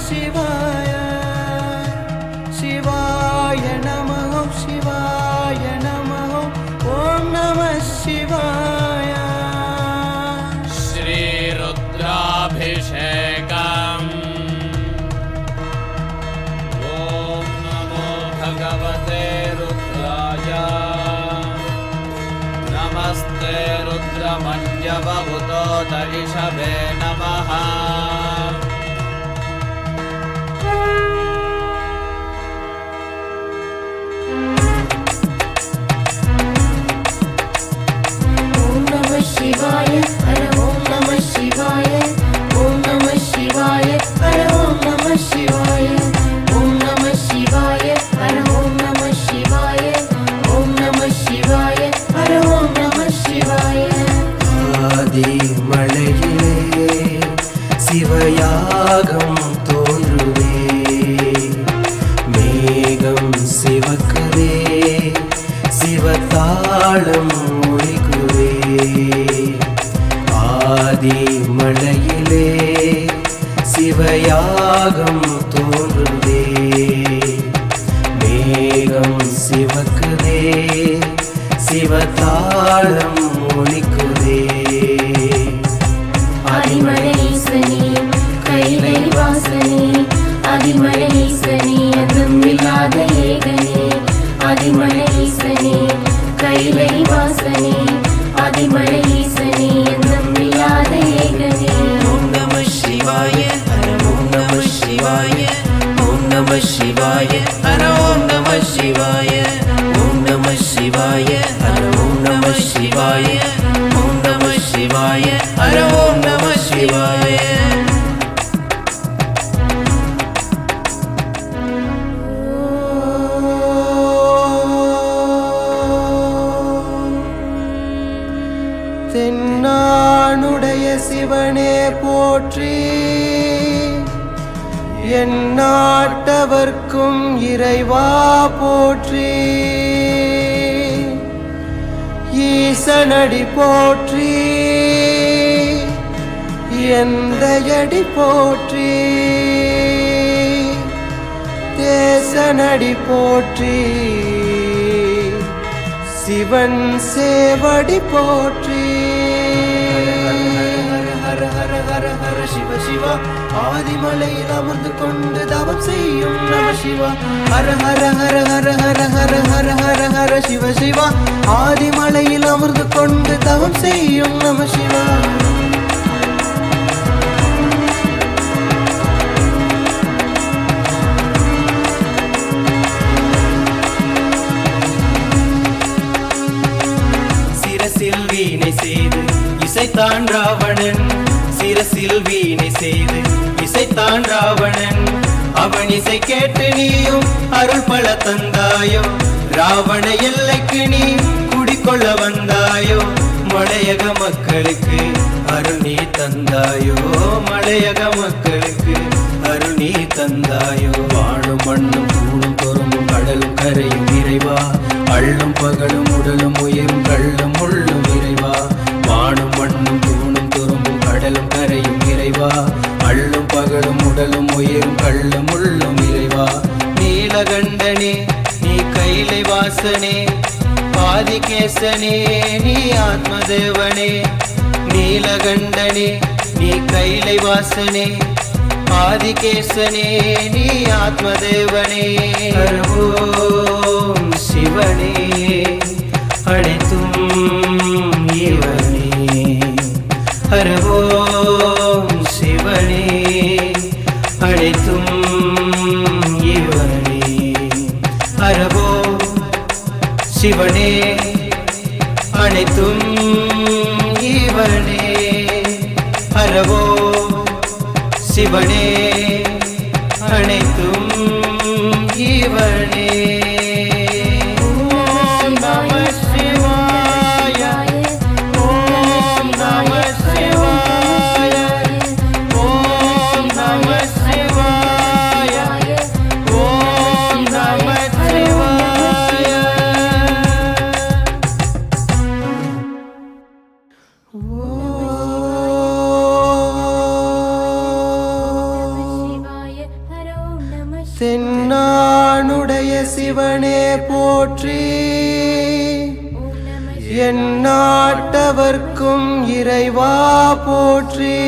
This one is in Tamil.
शिवाय शिवाय नमः शिवाय नमः ॐ नमः शिवाय श्रीरुद्राभिषेकम् ॐ नमो भगवते रुद्राय नमस्ते रुद्रमन्यवभूतोदरिषभे नमः शिवाय हर ओम नमः शिवाय ओम नमः शिवाय हर ओम नमः शिवाय ओम नमः शिवाय हर ओम नमः शिवाय ओम नमः शिवाय हर ओम नमः शिवाय आदि मळैயிலே சிவயாகம் தோன்றுவே மேகம் சிவக்குதே சிவதாளம் ஒலிக்குதே ஆதி மழையிலே சிவயாகம் தோன்றுதே மேகம் சிவக்குதே சிவதாளம் ஒலிக்குதே ஆதிமலைசனே கைலை வாசனே ஆதிமலைசனே அந்தமில்லாத ஏகனே ஆதிமலைசனே கைலை வாசனே ஆதிமலைசனே அந்தமில்லாத ஏகனே ஓம் நம சிவாய ஹர ஓம் நம சிவாய ஓம் நம சிவாய ஹர ஓம் நம சிவாய ஓம் நம சிவாய ஹர ஓம் நம சிவாய ஓம் நம சிவாய ஹர ஓம் நம சிவாய தென்னானுடைய சிவனே போற்றி எந்நாட்டவர்க்கும் இறைவா போற்றி ஈசனடி போற்றி எந்தையடி போற்றி தேசனடி போற்றி சிவன் சேவடி போற்றி ஹர ஹர ஹர ஹர சிவ சிவா ஆதிமலையில் அமர்ந்து கொண்டு தவம் செய்யும் நம சிவா ஹர ஹர ஹர ஹர ஹர ஹர ஹர ஹர ஹர சிவ சிவா ஆதிமலையில் அமர்ந்து கொண்டு தவம் செய்யும் நம சிவா சிரசில் வீணை செய்து இசைத்தான் ராவணன் சிரசில் வீணை செய்து இசைத்தான் ராவணன் அவன் இசை கேட்டு நீயும் அருள் பல தந்தாயோ ராவண எல்லைக்கு நீ குடிக்கொள்ள வந்தாயோ மலையக மக்களுக்கு அருள் நீ தந்தாயோ மலையக மக்களுக்கு அருள் நீ தந்தாயோ வாழும் மண்ணும் தூணும் தோறும் கடலும் கரையும் இறைவா அள்ளும் பகலும் உடலும் உயிரும் கள்ளும் உள்ளும் இறைவா வானும் மண்ணும் தூணும் துரும்பும் கடலும் கரையும் இறைவா அள்ளும் பகலும் உடலும் உயிரும் கள்ளும் உள்ளும் இறைவா நீலகண்டனே நீ கைலை வாசனே ஆதிகேசனே நீ ஆத்மதேவனே நீலகண்டனே நீ கைலை வாசனே ஆதிகேசனே நீ ஆத்மதேவனே ஓம் சிவனே அனைத்தும் இவனே ஹர ஓம் சிவனே அனைத்தும் இவனே ஹர ஓம் சிவனே அனைத்தும் இவனே ஹர ஓம் சிவனே அனைத்தும் இவனே ஓம் நம சிவாய ஓம் நம சிவாய ஓம் நம சிவாய ஓம் நம சிவாய சிவனே போற்றி. எந்நாட்டவர்க்கும் இறைவா போற்றி.